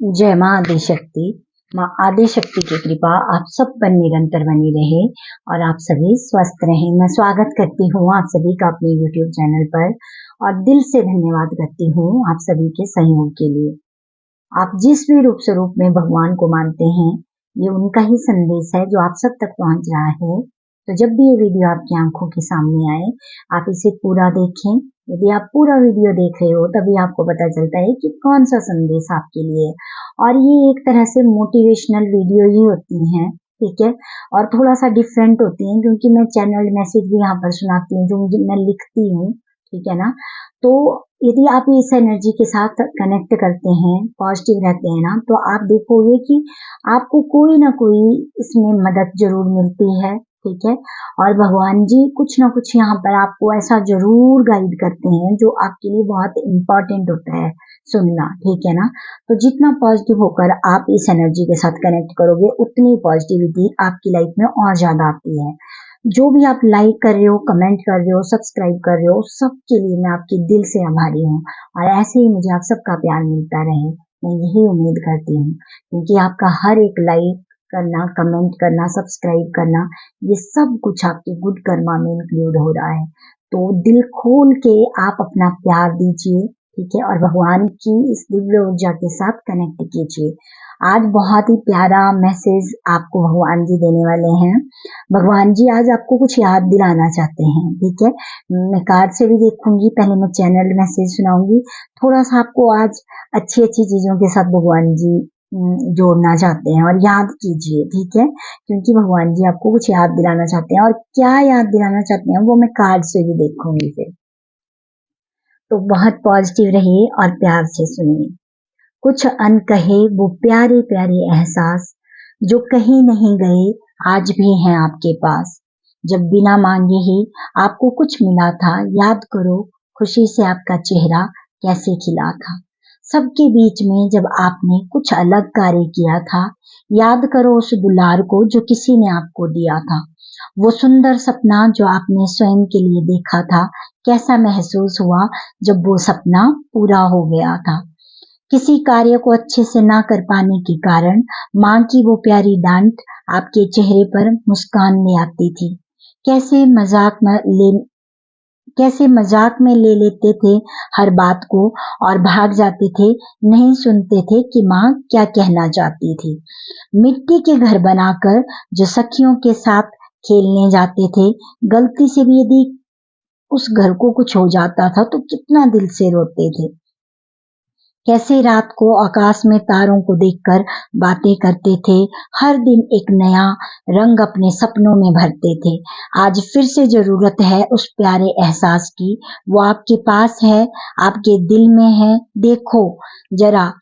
जय माँ आदिशक्ति। माँ आदिशक्ति की कृपा आप सब पर निरंतर बनी रहे और आप सभी स्वस्थ रहें। मैं स्वागत करती हूँ आप सभी का अपने YouTube चैनल पर और दिल से धन्यवाद करती हूँ आप सभी के सहयोग के लिए। आप जिस भी रूप स्वरूप में भगवान को मानते हैं, ये उनका ही संदेश है जो आप सब तक पहुंच रहा है। तो जब भी ये वीडियो आपकी आंखों के सामने आए, आप इसे पूरा देखें। यदि आप पूरा वीडियो देख रहे हो तभी आपको पता चलता है कि कौन सा संदेश आपके लिए है। और ये एक तरह से मोटिवेशनल वीडियो ही होती हैं, ठीक है, और थोड़ा सा डिफरेंट होती हैं क्योंकि मैं चैनल मैसेज भी यहाँ पर सुनाती हूँ जो मैं लिखती हूँ, ठीक है ना। तो यदि आप इस एनर्जी के साथ कनेक्ट करते हैं, पॉजिटिव रहते हैं ना, तो आप देखोगे कि आपको कोई ना कोई इसमें मदद जरूर मिलती है, ठीक है। और भगवान जी कुछ ना कुछ यहाँ पर आपको ऐसा जरूर गाइड करते हैं जो आपके लिए बहुत इम्पोर्टेंट होता है सुनना, ठीक है ना। तो जितना पॉजिटिव होकर आप इस एनर्जी के साथ कनेक्ट करोगे, उतनी पॉजिटिविटी आपकी लाइफ में और ज्यादा आती है। जो भी आप लाइक कर रहे हो, कमेंट कर रहे हो, सब्सक्राइब कर रहे हो, सबके लिए मैं आपके दिल से आभारी हूँ और ऐसे ही मुझे आप सबका प्यार मिलता रहे, मैं यही उम्मीद करती हूँ। क्योंकि आपका हर एक लाइक करना, कमेंट करना, सब्सक्राइब करना, ये सब कुछ आपके गुड कर्मा में इंक्लूड हो रहा है। तो दिल खोल के आप अपना प्यार दीजिए, ठीक है, और भगवान की इस दिव्य ऊर्जा के साथ कनेक्ट कीजिए। आज बहुत ही प्यारा मैसेज आपको भगवान जी देने वाले हैं। भगवान जी आज आपको कुछ याद दिलाना चाहते हैं, ठीक है। मैं कार्ड से भी देखूंगी, पहले मैं चैनल मैसेज सुनाऊंगी। थोड़ा सा आपको आज अच्छी अच्छी चीजों के साथ भगवान जी जोड़ना चाहते हैं और याद कीजिए, ठीक है, क्योंकि भगवान जी आपको कुछ याद दिलाना चाहते हैं और क्या याद दिलाना चाहते हैं वो मैं कार्ड से भी देखूंगी फिर। तो बहुत पॉजिटिव रहिए और प्यार से सुनिए। कुछ अनकहे वो प्यारे प्यारे एहसास जो कहीं नहीं गए, आज भी हैं आपके पास। जब बिना मांगे ही आपको कुछ मिला था, याद करो खुशी से आपका चेहरा कैसे खिला था। सबके बीच में जब आपने कुछ अलग कार्य किया था, याद करो उस दुलार को जो किसी ने आपको दिया था। वो सुंदर सपना जो आपने स्वयं के लिए देखा था, कैसा महसूस हुआ जब वो सपना पूरा हो गया था। किसी कार्य को अच्छे से ना कर पाने के कारण माँ की वो प्यारी डांट आपके चेहरे पर मुस्कान ले आती थी। कैसे मजाक में ले लेते थे हर बात को और भाग जाते थे, नहीं सुनते थे कि माँ क्या कहना चाहती थी। मिट्टी के घर बनाकर जो सखियों के साथ खेलने जाते थे, गलती से भी यदि उस घर को कुछ हो जाता था तो कितना दिल से रोते थे। कैसे रात को आकाश में तारों को देखकर बातें करते थे, हर दिन एक नया रंग अपने सपनों में भरते थे। आज फिर से जरूरत है उस प्यारे एहसास की, वो आपके पास है, आपके दिल में है, देखो जरा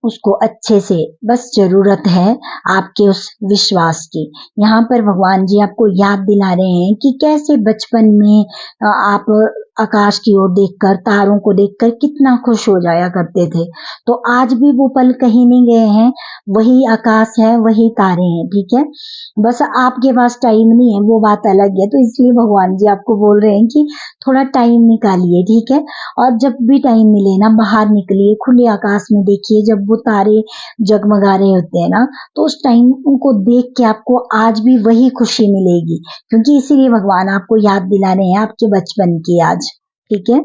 उसको अच्छे से, बस जरूरत है आपके उस विश्वास की। यहाँ पर भगवान जी आपको याद दिला रहे हैं कि कैसे बचपन में आप आकाश की ओर देखकर, तारों को देखकर कितना खुश हो जाया करते थे। तो आज भी वो पल कहीं नहीं गए हैं, वही आकाश है, वही तारे हैं, ठीक है। बस आपके पास टाइम नहीं है, वो बात अलग है। तो इसलिए भगवान जी आपको बोल रहे हैं कि थोड़ा टाइम निकालिए, ठीक है। और जब भी टाइम मिले ना, बाहर निकलिए, खुले आकाश में देखिए, जब वो तारे जगमगा रहे होते हैं ना, तो उस टाइम उनको देख के आपको आज भी वही खुशी मिलेगी, क्योंकि इसीलिए भगवान आपको याद दिला रहे हैं आपके बचपन की आज, ठीक है।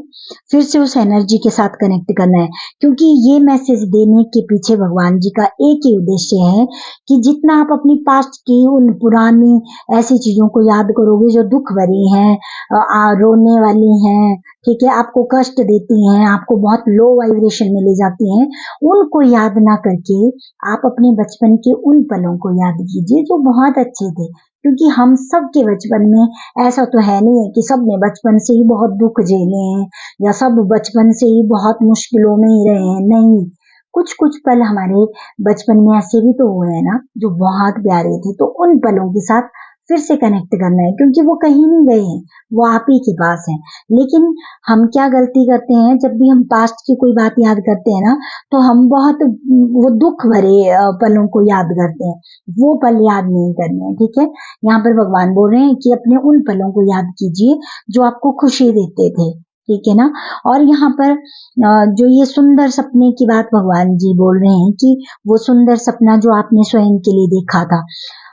फिर से उस एनर्जी के साथ कनेक्ट करना है, क्योंकि ये मैसेज देने के पीछे भगवान जी का एक ही उद्देश्य है कि जितना आप अपनी पास्ट की उन पुरानी ऐसी चीजों को याद करोगे जो दुख भरी हैं, रोने वाली हैं, ठीक है, आपको कष्ट देती हैं, आपको बहुत लो वाइब्रेशन में ले जाती हैं, उनको याद ना करके आप अपने बचपन के उन पलों को याद कीजिए जो बहुत अच्छे थे। क्योंकि हम सब के बचपन में ऐसा तो है नहीं है कि सब ने बचपन से ही बहुत दुख झेले हैं या सब बचपन से ही बहुत मुश्किलों में ही रहे हैं, नहीं। कुछ कुछ पल हमारे बचपन में ऐसे भी तो हुए हैं ना जो बहुत प्यारे थे। तो उन पलों के साथ फिर से कनेक्ट करना है, क्योंकि वो कहीं नहीं गए हैं, वो आप ही के पास हैं। लेकिन हम क्या गलती करते हैं, जब भी हम पास्ट की कोई बात याद करते हैं ना, तो हम बहुत वो दुख भरे पलों को याद करते हैं, वो पल याद नहीं करने हैं, ठीक है। यहाँ पर भगवान बोल रहे हैं कि अपने उन पलों को याद कीजिए जो आपको खुशी देते थे, ठीक है ना। और यहाँ पर जो ये सुंदर सपने की बात भगवान जी बोल रहे हैं कि वो सुंदर सपना जो आपने स्वयं के लिए देखा था,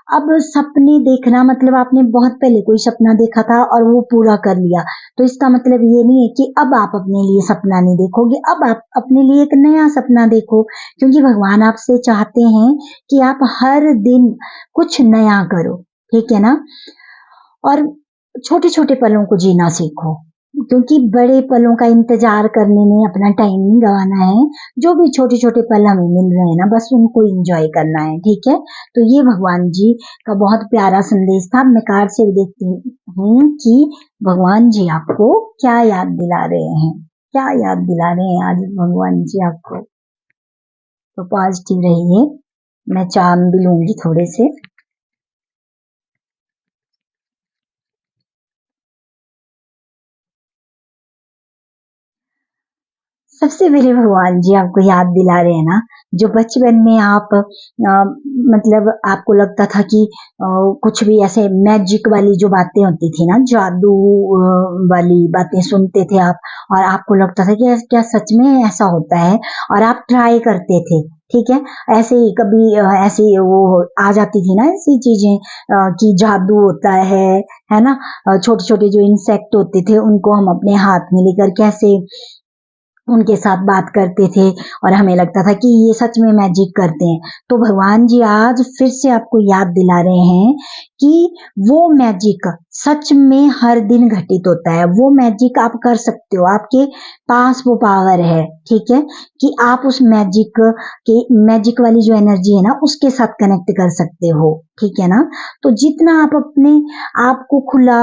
अब सपने देखना मतलब आपने बहुत पहले कोई सपना देखा था और वो पूरा कर लिया, तो इसका मतलब ये नहीं है कि अब आप अपने लिए सपना नहीं देखोगे, अब आप अपने लिए एक नया सपना देखो, क्योंकि भगवान आपसे चाहते हैं कि आप हर दिन कुछ नया करो, ठीक है ना। और छोटे छोटे पलों को जीना सीखो, क्योंकि बड़े पलों का इंतजार करने में अपना टाइम नहीं गंवाना है। जो भी छोटे छोटे पल हमें मिल रहे हैं ना, बस उनको एंजॉय करना है, ठीक है। तो ये भगवान जी का बहुत प्यारा संदेश था। मैं कार्ड से देखती हूँ कि भगवान जी आपको क्या याद दिला रहे हैं, क्या याद दिला रहे हैं आज भगवान जी आपको। तो पॉजिटिव रहिए। मैं चार्म भी लूंगी थोड़े से। सबसे पहले भगवान जी आपको याद दिला रहे हैं ना, जो बचपन में आप मतलब आपको लगता था कि कुछ भी ऐसे मैजिक वाली जो बातें होती थी ना, जादू वाली बातें सुनते थे आप, और आपको लगता था कि क्या सच में ऐसा होता है, और आप ट्राई करते थे, ठीक है। ऐसे ही कभी ऐसे वो आ जाती थी ना ऐसी चीजें कि जादू होता है ना। छोटे छोटे जो इंसेक्ट होते थे उनको हम अपने हाथ में लेकर कैसे उनके साथ बात करते थे, और हमें लगता था कि ये सच में मैजिक करते हैं। तो भगवान जी आज फिर से आपको याद दिला रहे हैं कि वो मैजिक सच में हर दिन घटित होता है, वो मैजिक आप कर सकते हो, आपके पास वो पावर है, ठीक है, कि आप उस मैजिक वाली जो एनर्जी है ना उसके साथ कनेक्ट कर सकते हो, ठीक है ना। तो जितना आप अपने आप को खुला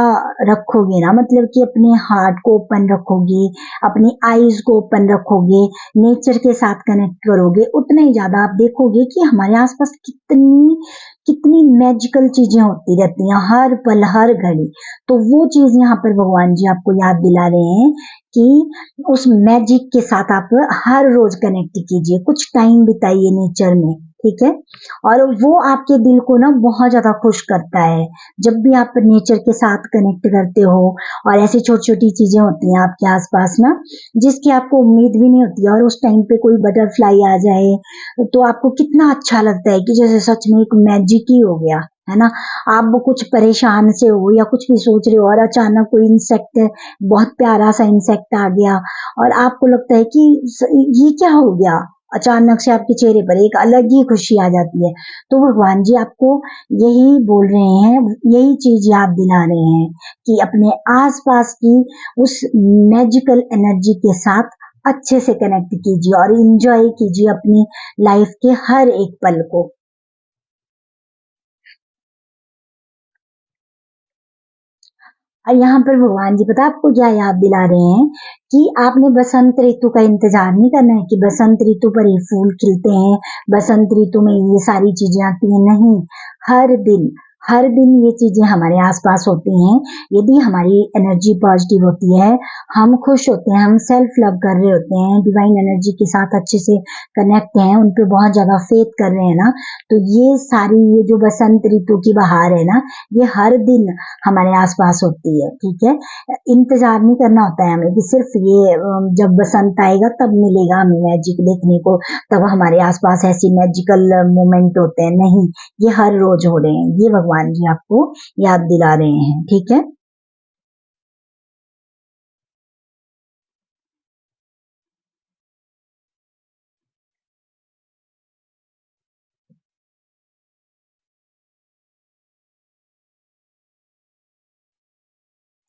रखोगे ना, मतलब कि अपने हार्ट को ओपन रखोगे, अपनी आईज को ओपन रखोगे, नेचर के साथ कनेक्ट करोगे, उतना ही ज्यादा आप देखोगे कि हमारे आसपास कितनी कितनी मैजिकल चीजें होती रहती हैं हर पल हर घड़ी। तो वो चीज यहाँ पर भगवान जी आपको याद दिला रहे हैं कि उस मैजिक के साथ आप हर रोज कनेक्ट कीजिए, कुछ टाइम बिताइए नेचर में, ठीक है। और वो आपके दिल को ना बहुत ज्यादा खुश करता है। जब भी आप नेचर के साथ कनेक्ट करते हो, और ऐसी छोटी छोटी चीजें होती हैं आपके आसपास ना जिसकी आपको उम्मीद भी नहीं होती, और उस टाइम पे कोई बटरफ्लाई आ जाए तो आपको कितना अच्छा लगता है कि जैसे सच में एक मैजिक ही हो गया, है ना। आप कुछ परेशान से हो या कुछ भी सोच रहे हो, और अचानक कोई इंसेक्ट, बहुत प्यारा सा इंसेक्ट आ गया, और आपको लगता है कि ये क्या हो गया, अचानक से आपके चेहरे पर एक अलग ही खुशी आ जाती है। तो भगवान जी आपको यही बोल रहे हैं, यही चीज याद दिला रहे हैं कि अपने आसपास की उस मैजिकल एनर्जी के साथ अच्छे से कनेक्ट कीजिए और इंजॉय कीजिए अपनी लाइफ के हर एक पल को। और यहाँ पर भगवान जी पता आपको क्या याद दिला रहे हैं कि आपने बसंत ऋतु का इंतजार नहीं करना है कि बसंत ऋतु पर ये फूल खिलते हैं, बसंत ऋतु में ये सारी चीजें आती हैं, नहीं। हर दिन ये चीजें हमारे आसपास होती हैं। यदि हमारी एनर्जी पॉजिटिव होती है, हम खुश होते हैं, हम सेल्फ लव कर रहे होते हैं, डिवाइन एनर्जी के साथ अच्छे से कनेक्ट हैं, उन पे बहुत ज्यादा फेथ कर रहे हैं ना, तो ये जो बसंत ऋतु की बहार है ना, ये हर दिन हमारे आसपास होती है, ठीक है। इंतजार नहीं करना होता है हमें कि सिर्फ ये जब बसंत आएगा तब मिलेगा हमें मैजिक देखने को, तब हमारे आसपास ऐसी मैजिकल मोमेंट होते हैं, नहीं। ये हर रोज हो रहे हैं, ये भगवान जी आपको याद दिला रहे हैं, ठीक है।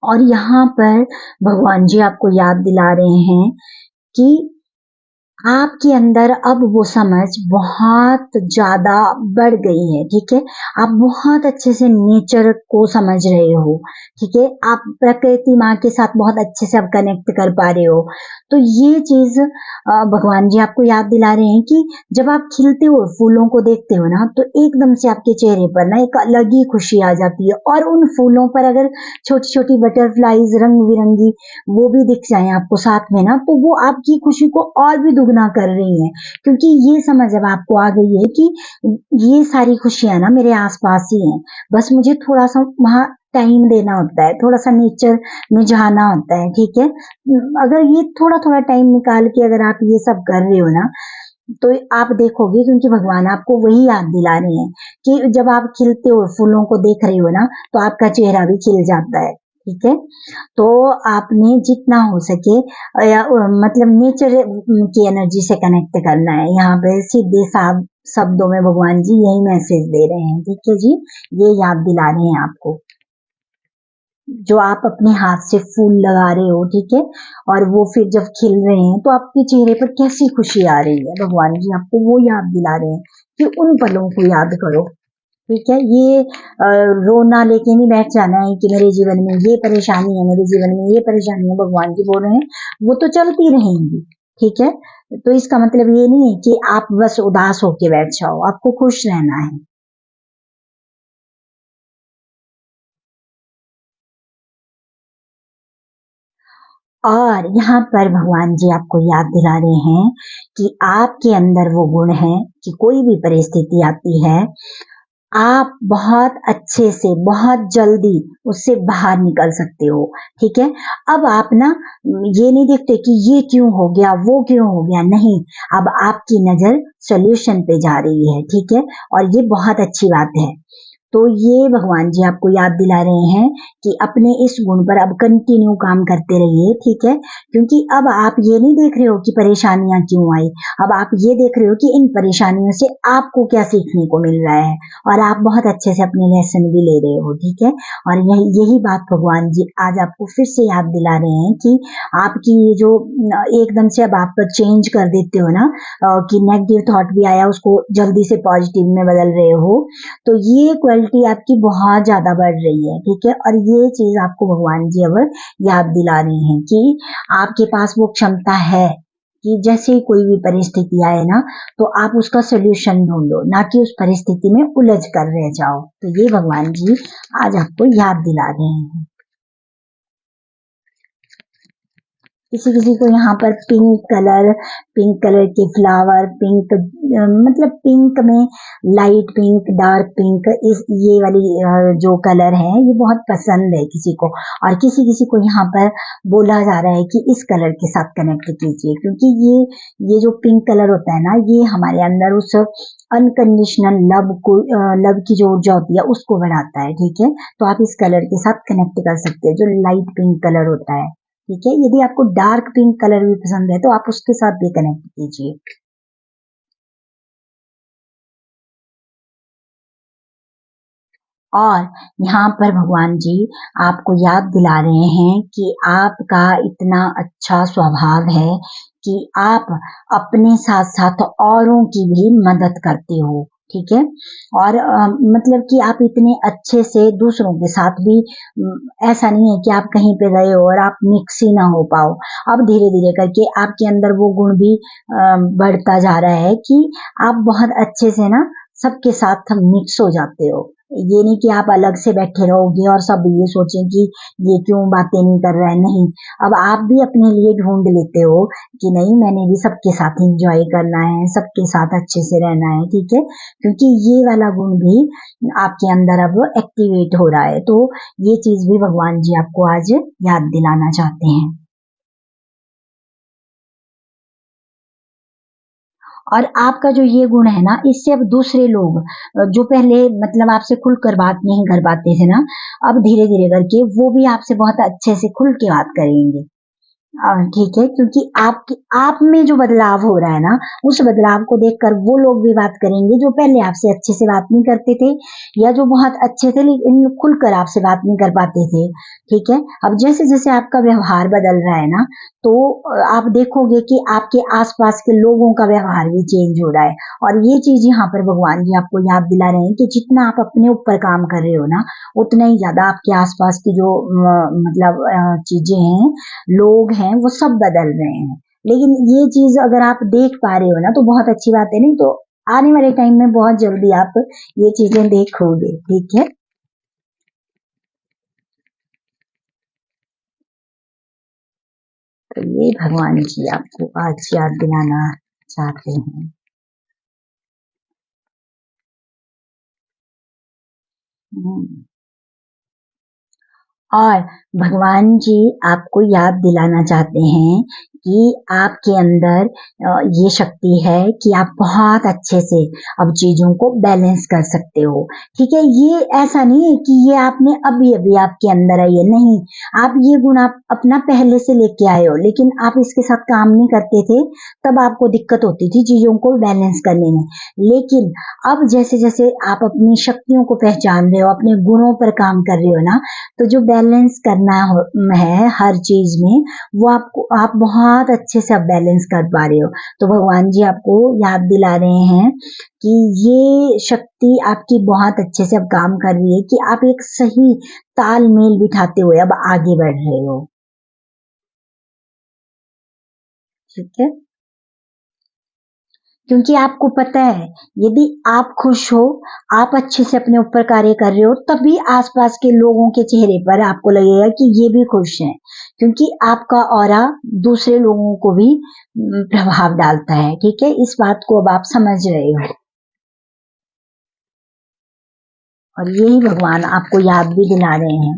और यहाँ पर भगवान जी आपको याद दिला रहे हैं कि आपके अंदर अब वो समझ बहुत ज्यादा बढ़ गई है, ठीक है। आप बहुत अच्छे से नेचर को समझ रहे हो, ठीक है। आप प्रकृति माँ के साथ बहुत अच्छे से आप कनेक्ट कर पा रहे हो। तो ये चीज भगवान जी आपको याद दिला रहे हैं कि जब आप खिलते हो, फूलों को देखते हो ना, तो एकदम से आपके चेहरे पर ना एक अलग ही खुशी आ जाती है। और उन फूलों पर अगर छोटी छोटी बटरफ्लाईज रंग बिरंगी वो भी दिख जाए आपको साथ में ना, तो वो आपकी खुशी को और भी दुगना कर रही हैं, क्योंकि ये समझ अब आपको आ गई है कि ये सारी खुशियां ना मेरे आसपास ही हैं, बस मुझे थोड़ा सा वहां टाइम देना होता है, थोड़ा सा नेचर में जाना होता है, ठीक है। अगर ये थोड़ा थोड़ा टाइम निकाल के अगर आप ये सब कर रहे हो ना, तो आप देखोगे, क्योंकि भगवान आपको वही याद दिला रहे हैं कि जब आप खिलते हो, फूलों को देख रहे हो ना, तो आपका चेहरा भी खिल जाता है, ठीक है। तो आपने जितना हो सके मतलब नेचर की एनर्जी से कनेक्ट करना है। यहाँ पे सीधे साफ शब्दों में भगवान जी यही मैसेज दे रहे हैं, ठीक है जी। ये याद दिला रहे हैं आपको, जो आप अपने हाथ से फूल लगा रहे हो, ठीक है, और वो फिर जब खिल रहे हैं तो आपके चेहरे पर कैसी खुशी आ रही है, भगवान जी आपको वो याद दिला रहे हैं कि उन पलों को याद करो, ठीक है। ये रोना लेके नहीं बैठ जाना है कि मेरे जीवन में ये परेशानी है, मेरे जीवन में ये परेशानी है। भगवान जी बोल रहे हैं वो तो चलती रहेंगी, ठीक है। तो इसका मतलब ये नहीं है कि आप बस उदास होके बैठ जाओ, आपको खुश रहना है। और यहाँ पर भगवान जी आपको याद दिला रहे हैं कि आपके अंदर वो गुण है कि कोई भी परिस्थिति आती है, आप बहुत अच्छे से, बहुत जल्दी उससे बाहर निकल सकते हो, ठीक है। अब आप ना ये नहीं देखते कि ये क्यों हो गया, वो क्यों हो गया, नहीं। अब आपकी नजर सॉल्यूशन पे जा रही है, ठीक है। और ये बहुत अच्छी बात है। तो ये भगवान जी आपको याद दिला रहे हैं कि अपने इस गुण पर अब कंटिन्यू काम करते रहिए, ठीक है। क्योंकि अब आप ये नहीं देख रहे हो कि परेशानियां क्यों आई, अब आप ये देख रहे हो कि इन परेशानियों से आपको क्या सीखने को मिल रहा है, और आप बहुत अच्छे से अपने लेसन भी ले रहे हो, ठीक है। और यही यही बात भगवान जी आज आपको फिर से याद दिला रहे हैं कि आपकी ये जो एकदम से अब आप चेंज कर देते हो ना, कि नेगेटिव थॉट भी आया उसको जल्दी से पॉजिटिव में बदल रहे हो, तो ये क्वालिटी आपकी बहुत ज्यादा बढ़ रही है, ठीक है। और ये चीज आपको भगवान जी अब याद दिला रहे हैं कि आपके पास वो क्षमता है कि जैसे ही कोई भी परिस्थिति आए ना, तो आप उसका सोल्यूशन ढूंढो, ना कि उस परिस्थिति में उलझ कर रह जाओ। तो ये भगवान जी आज आपको याद दिला रहे हैं। किसी किसी को यहाँ पर पिंक कलर के फ्लावर, पिंक मतलब पिंक में लाइट पिंक, डार्क पिंक, इस ये वाली जो कलर है ये बहुत पसंद है किसी को। और किसी किसी को यहाँ पर बोला जा रहा है कि इस कलर के साथ कनेक्ट कीजिए, क्योंकि ये जो पिंक कलर होता है ना, ये हमारे अंदर उस अनकंडीशनल लव को, लव की जो ऊर्जा होती है उसको बढ़ाता है, ठीक है। तो आप इस कलर के साथ कनेक्ट कर सकते हैं, जो लाइट पिंक कलर होता है, ठीक है। यदि आपको डार्क पिंक कलर भी पसंद है तो आप उसके साथ भी कनेक्ट कीजिए। और यहाँ पर भगवान जी आपको याद दिला रहे हैं कि आपका इतना अच्छा स्वभाव है कि आप अपने साथ साथ औरों की भी मदद करते हो, ठीक है। और मतलब कि आप इतने अच्छे से दूसरों के साथ भी ऐसा नहीं है कि आप कहीं पे गए हो और आप मिक्स ही ना हो पाओ। अब धीरे धीरे करके आपके अंदर वो गुण भी बढ़ता जा रहा है कि आप बहुत अच्छे से ना सबके साथ मिक्स हो जाते हो। ये नहीं कि आप अलग से बैठे रहोगे और सब ये सोचें कि ये क्यों बातें नहीं कर रहा है, नहीं। अब आप भी अपने लिए ढूंढ लेते हो कि नहीं, मैंने भी सबके साथ एंजॉय करना है, सबके साथ अच्छे से रहना है, ठीक है। क्योंकि ये वाला गुण भी आपके अंदर अब एक्टिवेट हो रहा है। तो ये चीज भी भगवान जी आपको आज याद दिलाना चाहते हैं। और आपका जो ये गुण है ना, इससे अब दूसरे लोग जो पहले मतलब आपसे खुलकर बात नहीं कर पाते थे ना, अब धीरे धीरे करके वो भी आपसे बहुत अच्छे से खुल के बात करेंगे। ठीक है, क्योंकि आप में जो बदलाव हो रहा है ना, उस बदलाव को देखकर वो लोग भी बात करेंगे जो पहले आपसे अच्छे से बात नहीं करते थे, या जो बहुत अच्छे थे लेकिन खुलकर आपसे बात नहीं कर पाते थे, ठीक है। अब जैसे जैसे आपका व्यवहार बदल रहा है ना, तो आप देखोगे कि आपके आसपास के लोगों का व्यवहार भी चेंज हो रहा है। और ये चीज यहाँ पर भगवान जी आपको याद दिला रहे हैं कि जितना आप अपने ऊपर काम कर रहे हो ना, उतना ही ज्यादा आपके आसपास की जो मतलब चीजें हैं, लोग हैं, वो सब बदल रहे हैं। लेकिन ये चीज अगर आप देख पा रहे हो ना, तो बहुत अच्छी बात है, नहीं तो आने वाले टाइम में बहुत जल्दी आप ये चीजें देखोगे, ठीक है। तो ये भगवान जी आपको आज याद दिलाना चाहते हैं। हम्म। और भगवान जी आपको याद दिलाना चाहते हैं कि आपके अंदर ये शक्ति है कि आप बहुत अच्छे से अब चीजों को बैलेंस कर सकते हो। ठीक है, ये ऐसा नहीं है कि ये आपने अभी अभी आपके अंदर है, ये नहीं। आप ये गुण आप अपना पहले से लेके आए हो, लेकिन आप इसके साथ काम नहीं करते थे, तब आपको दिक्कत होती थी चीजों को बैलेंस करने में। लेकिन अब जैसे जैसे आप अपनी शक्तियों को पहचान रहे हो, अपने गुणों पर काम कर रहे हो ना, तो जो बैलेंस करना है हर चीज में, वो आपको आप बहुत अच्छे से अब बैलेंस कर पा रहे हो। तो भगवान जी आपको याद दिला रहे हैं कि ये शक्ति आपकी बहुत अच्छे से अब काम कर रही है, कि आप एक सही तालमेल बिठाते हुए अब आगे बढ़ रहे हो। ठीक है, क्योंकि आपको पता है यदि आप खुश हो, आप अच्छे से अपने ऊपर कार्य कर रहे हो, तभी आसपास के लोगों के चेहरे पर आपको लगेगा कि ये भी खुश हैं, क्योंकि आपका ऑरा दूसरे लोगों को भी प्रभाव डालता है। ठीक है, इस बात को अब आप समझ रहे हो, और यही भगवान आपको याद भी दिला रहे हैं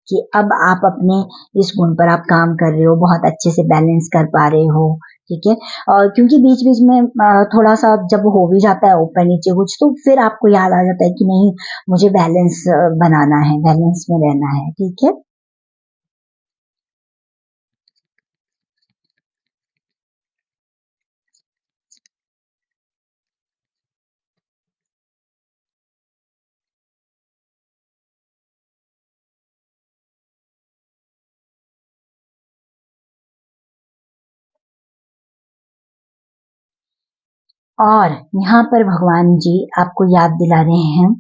कि अब आप अपने इस गुण पर आप काम कर रहे हो, बहुत अच्छे से बैलेंस कर पा रहे हो। ठीक है, और क्योंकि बीच बीच में थोड़ा सा जब हो भी जाता है ऊपर नीचे कुछ, तो फिर आपको याद आ जाता है कि नहीं, मुझे बैलेंस बनाना है, बैलेंस में रहना है। ठीक है, और यहाँ पर भगवान जी आपको याद दिला रहे हैं,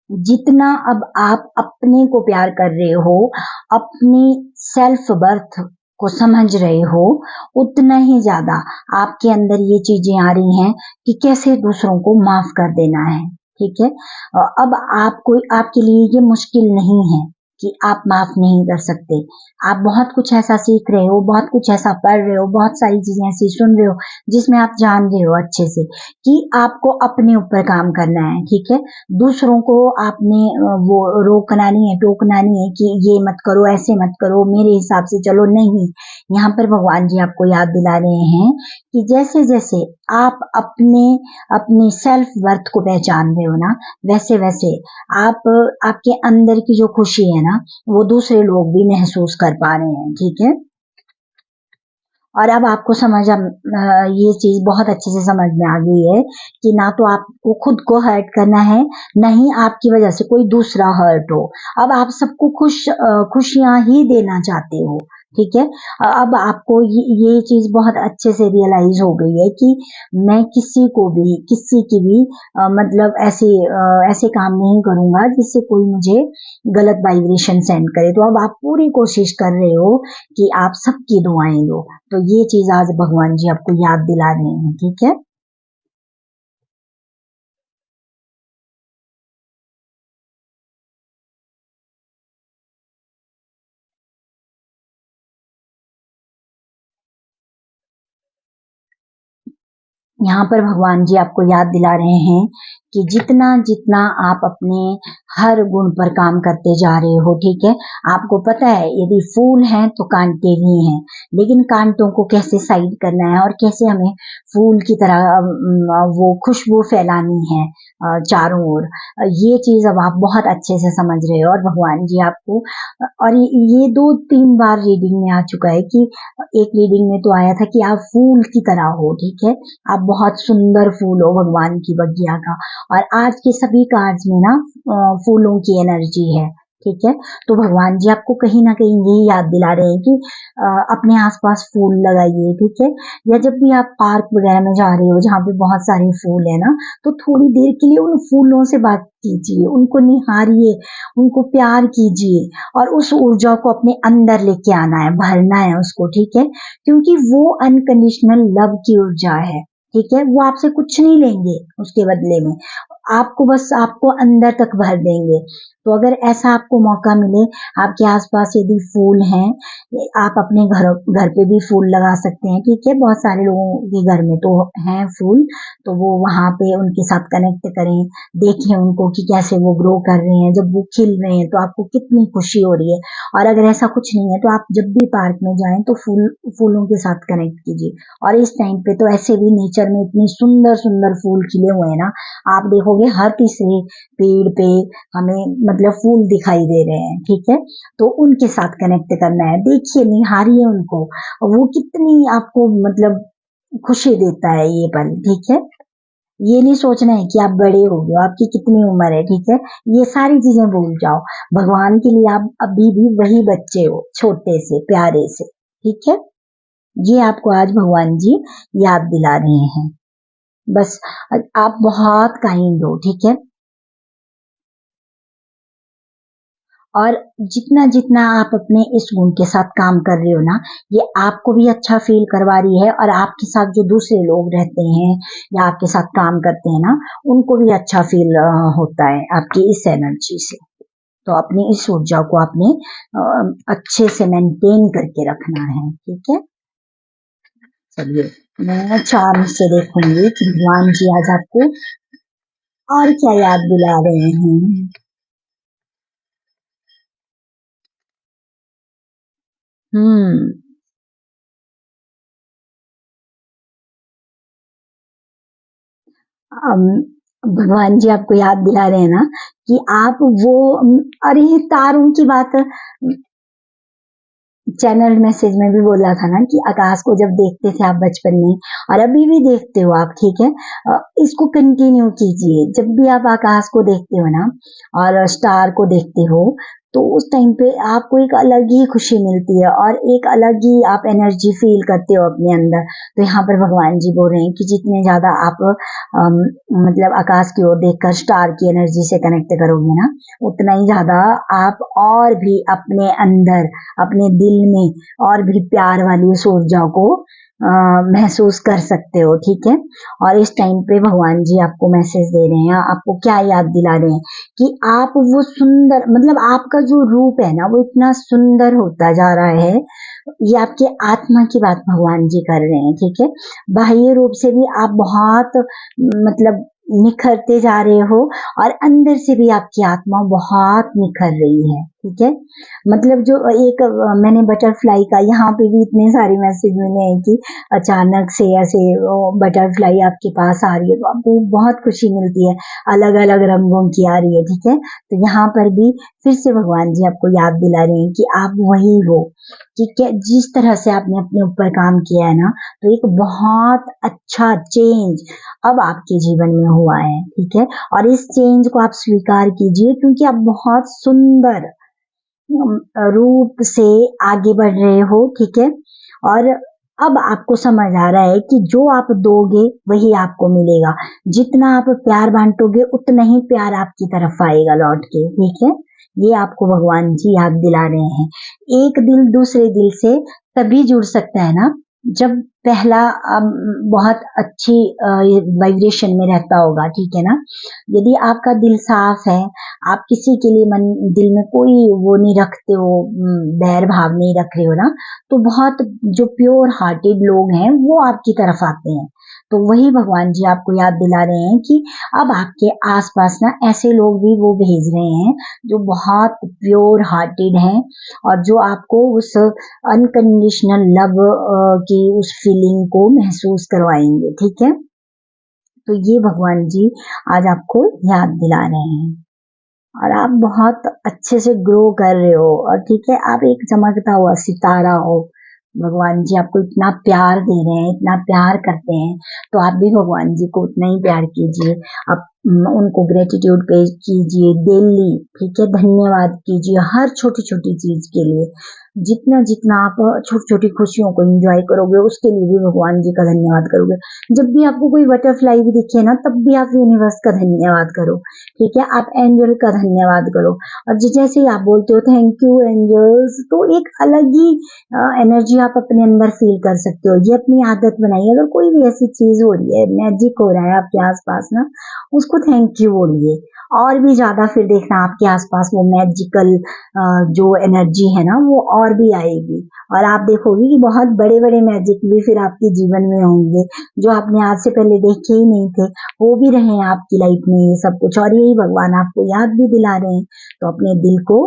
जितना अब आप अपने को प्यार कर रहे हो, अपनी सेल्फ वर्थ को समझ रहे हो, उतना ही ज्यादा आपके अंदर ये चीजें आ रही हैं कि कैसे दूसरों को माफ कर देना है। ठीक है, अब आपको आपके लिए ये मुश्किल नहीं है कि आप माफ नहीं कर सकते। आप बहुत कुछ ऐसा सीख रहे हो, बहुत कुछ ऐसा पढ़ रहे हो, बहुत सारी चीजें ऐसी सुन रहे हो जिसमें आप जान रहे हो अच्छे से कि आपको अपने ऊपर काम करना है। ठीक है, दूसरों को आपने वो रोकना नहीं है, टोकना नहीं है कि ये मत करो, ऐसे मत करो, मेरे हिसाब से चलो, नहीं। यहाँ पर भगवान जी आपको याद दिला रहे हैं कि जैसे जैसे आप अपने अपनी सेल्फ वर्थ को पहचान रहे हो ना, वैसे वैसे आप आपके अंदर की जो खुशी है ना, वो दूसरे लोग भी महसूस कर पा रहे हैं। ठीक है, और अब आपको ये चीज बहुत अच्छे से समझ में आ गई है कि ना तो आपको खुद को हर्ट करना है, ना ही आपकी वजह से कोई दूसरा हर्ट हो। अब आप सबको खुशियां ही देना चाहते हो। ठीक है, अब आपको ये चीज बहुत अच्छे से रियलाइज हो गई है कि मैं किसी को भी, किसी की भी मतलब ऐसे काम नहीं करूंगा जिससे कोई मुझे गलत वाइब्रेशन सेंड करे। तो अब आप पूरी कोशिश कर रहे हो कि आप सबकी दुआएं लो। तो ये चीज आज भगवान जी आपको याद दिला रहे हैं। ठीक है, यहाँ पर भगवान जी आपको याद दिला रहे हैं कि जितना जितना आप अपने हर गुण पर काम करते जा रहे हो, ठीक है, आपको पता है यदि फूल हैं तो कांटे भी हैं, लेकिन कांटों को कैसे साइड करना है और कैसे हमें फूल की तरह वो खुशबू फैलानी है चारों ओर, ये चीज अब आप बहुत अच्छे से समझ रहे हो। और भगवान जी आपको और ये 2-3 बार रीडिंग में आ चुका है कि एक रीडिंग में तो आया था कि आप फूल की तरह हो। ठीक है, आप बहुत सुंदर फूल हो भगवान की बगिया का। और आज के सभी कार्ड्स में ना फूलों की एनर्जी है। ठीक है, तो भगवान जी आपको कहीं ना कहीं यही याद दिला रहे हैं कि अपने आसपास फूल लगाइए। ठीक है, या जब भी आप पार्क वगैरह में जा रहे हो जहाँ पे बहुत सारे फूल है ना, तो थोड़ी देर के लिए उन फूलों से बात कीजिए, उनको निहारिए, उनको प्यार कीजिए, और उस ऊर्जा को अपने अंदर लेके आना है, भरना है उसको। ठीक है, क्योंकि वो अनकंडीशनल लव की ऊर्जा है। ठीक है, वो आपसे कुछ नहीं लेंगे उसके बदले में, आपको बस आपको अंदर तक भर देंगे। तो अगर ऐसा आपको मौका मिले, आपके आसपास यदि फूल हैं, आप अपने घर पे भी फूल लगा सकते हैं, ठीक है। बहुत सारे लोगों के घर में तो हैं फूल, तो वो वहां पे उनके साथ कनेक्ट करें, देखें उनको कि कैसे वो ग्रो कर रहे हैं। जब वो खिल रहे हैं तो आपको कितनी खुशी हो रही है। और अगर ऐसा कुछ नहीं है तो आप जब भी पार्क में जाएं तो फूलों के साथ कनेक्ट कीजिए। और इस टाइम पे तो ऐसे भी नेचर में इतनी सुंदर सुंदर फूल खिले हुए हैं ना, आप देखोगे हर तीसरे पेड़ पे हमें मतलब फूल दिखाई दे रहे हैं, ठीक है। तो उनके साथ कनेक्ट करना है, देखिए निहारिए उनको, वो कितनी आपको मतलब खुशी देता है ये पल, ठीक है। ये नहीं सोचना है कि आप बड़े हो गए, आपकी कितनी उम्र है, ठीक है। ये सारी चीजें भूल जाओ। भगवान के लिए आप अभी भी वही बच्चे हो, छोटे से प्यारे से, ठीक है। ये आपको आज भगवान जी याद दिला रहे हैं। बस आप बहुत काइंड हो, ठीक है। और जितना जितना आप अपने इस गुण के साथ काम कर रहे हो ना, ये आपको भी अच्छा फील करवा रही है, और आपके साथ जो दूसरे लोग रहते हैं या आपके साथ काम करते हैं ना, उनको भी अच्छा फील होता है आपकी इस एनर्जी से। तो अपनी इस ऊर्जा को आपने अच्छे से मेंटेन करके रखना है, ठीक है। चलिए, मैं चार्म से देखूंगी कि भगवान जी आज आपको और क्या याद दिला रहे हैं। हम्म। अम, भगवान जी आपको याद दिला रहे हैं ना कि आप वो अरे तारों की बात चैनल मैसेज में भी बोला था ना कि आकाश को जब देखते थे आप बचपन में, और अभी भी देखते हो आप, ठीक है। इसको कंटिन्यू कीजिए। जब भी आप आकाश को देखते हो ना और स्टार को देखते हो, तो उस टाइम पे आपको एक अलग ही खुशी मिलती है और एक अलग ही आप एनर्जी फील करते हो अपने अंदर। तो यहाँ पर भगवान जी बोल रहे हैं कि जितने ज्यादा आप मतलब आकाश की ओर देखकर स्टार की एनर्जी से कनेक्ट करोगे ना, उतना ही ज्यादा आप और भी अपने अंदर, अपने दिल में और भी प्यार वाली उस ऊर्जा को महसूस कर सकते हो, ठीक है। और इस टाइम पे भगवान जी आपको मैसेज दे रहे हैं, आपको क्या याद दिला रहे हैं कि आप वो सुंदर, मतलब आपका जो रूप है ना वो इतना सुंदर होता जा रहा है। ये आपके आत्मा की बात भगवान जी कर रहे हैं, ठीक है। बाह्य रूप से भी आप बहुत मतलब निखरते जा रहे हो, और अंदर से भी आपकी आत्मा बहुत निखर रही है, ठीक है। मतलब जो एक मैंने बटरफ्लाई का, यहाँ पे भी इतने सारे मैसेज मिले हैं कि अचानक से ऐसे बटरफ्लाई आपके पास आ रही है तो आपको बहुत खुशी मिलती है, अलग अलग रंगों की आ रही है, ठीक है। तो यहाँ पर भी फिर से भगवान जी आपको याद दिला रहे हैं कि आप वही हो, कि क्या जिस तरह से आपने अपने ऊपर काम किया है ना, तो एक बहुत अच्छा चेंज अब आपके जीवन में हुआ है, ठीक है। और इस चेंज को आप स्वीकार कीजिए, क्योंकि आप बहुत सुंदर रूप से आगे बढ़ रहे हो, ठीक है। और अब आपको समझ आ रहा है कि जो आप दोगे वही आपको मिलेगा। जितना आप प्यार बांटोगे उतना ही प्यार आपकी तरफ आएगा लौट के, ठीक है। ये आपको भगवान जी याद दिला रहे हैं। एक दिल दूसरे दिल से तभी जुड़ सकता है ना, जब पहला बहुत अच्छी वाइब्रेशन में रहता होगा, ठीक है ना। यदि आपका दिल साफ है, आप किसी के लिए मन दिल में कोई वो नहीं रखते हो, बैर भाव नहीं रख रहे हो ना, तो बहुत जो प्योर हार्टेड लोग हैं वो आपकी तरफ आते हैं। तो वही भगवान जी आपको याद दिला रहे हैं कि अब आपके आसपास ना ऐसे लोग भी वो भेज रहे हैं जो बहुत प्योर हार्टेड हैं, और जो आपको उस अनकंडीशनल लव की उस फीलिंग को महसूस करवाएंगे, ठीक है। तो ये भगवान जी आज आपको याद दिला रहे हैं, और आप बहुत अच्छे से ग्रो कर रहे हो, और ठीक है, आप एक चमकता हुआ सितारा हो। भगवान जी आपको इतना प्यार दे रहे हैं, इतना प्यार करते हैं, तो आप भी भगवान जी को उतना ही प्यार कीजिए। आप उनको ग्रेटिट्यूड पे कीजिए डेली, ठीक है। धन्यवाद कीजिए हर छोटी छोटी चीज के लिए। जितना जितना आप छोटी छोटी खुशियों को एंजॉय करोगे उसके लिए भी भगवान जी का धन्यवाद करोगे। जब भी आपको कोई बटरफ्लाई भी दिखे ना तब भी आप यूनिवर्स का धन्यवाद करो, ठीक है, आप एंजल का धन्यवाद करो। और जैसे ही आप बोलते हो थैंक यू एंजल्स, तो एक अलग ही एनर्जी आप अपने अंदर फील कर सकते हो। ये अपनी आदत बनाइए, अगर कोई भी ऐसी चीज हो रही है, मैजिक हो रहा है आपके आसपास ना, उसको थैंक यू बोलिए। और भी ज्यादा फिर देखना आपके आसपास वो मैजिकल जो एनर्जी है ना वो और भी आएगी, और आप देखोगे कि बहुत बड़े बड़े मैजिक भी फिर आपके जीवन में होंगे जो आपने आज से पहले देखे ही नहीं थे, वो भी रहे आपकी लाइफ में ये सब कुछ, और यही भगवान आपको याद भी दिला रहे हैं। तो अपने दिल को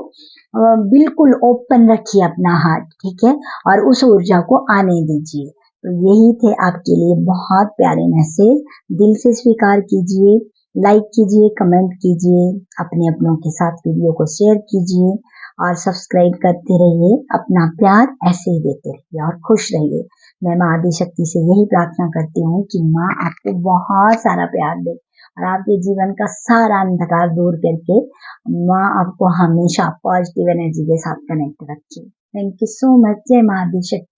बिल्कुल ओपन रखिए अपना हार्ट, ठीक है, और उस ऊर्जा को आने दीजिए। तो यही थे आपके लिए बहुत प्यारे मैसेज, दिल से स्वीकार कीजिए, लाइक कीजिए, कमेंट कीजिए, अपने अपनों के साथ वीडियो को शेयर कीजिए और सब्सक्राइब करते रहिए। अपना प्यार ऐसे ही देते रहिए और खुश रहिए। मैं माँ आदिशक्ति से यही प्रार्थना करती हूँ कि माँ आपको बहुत सारा प्यार दे और आपके जीवन का सारा अंधकार दूर करके माँ आपको हमेशा पॉजिटिव एनर्जी के साथ कनेक्ट रखे। Thank you so much. जय माँ आदिशक्ति।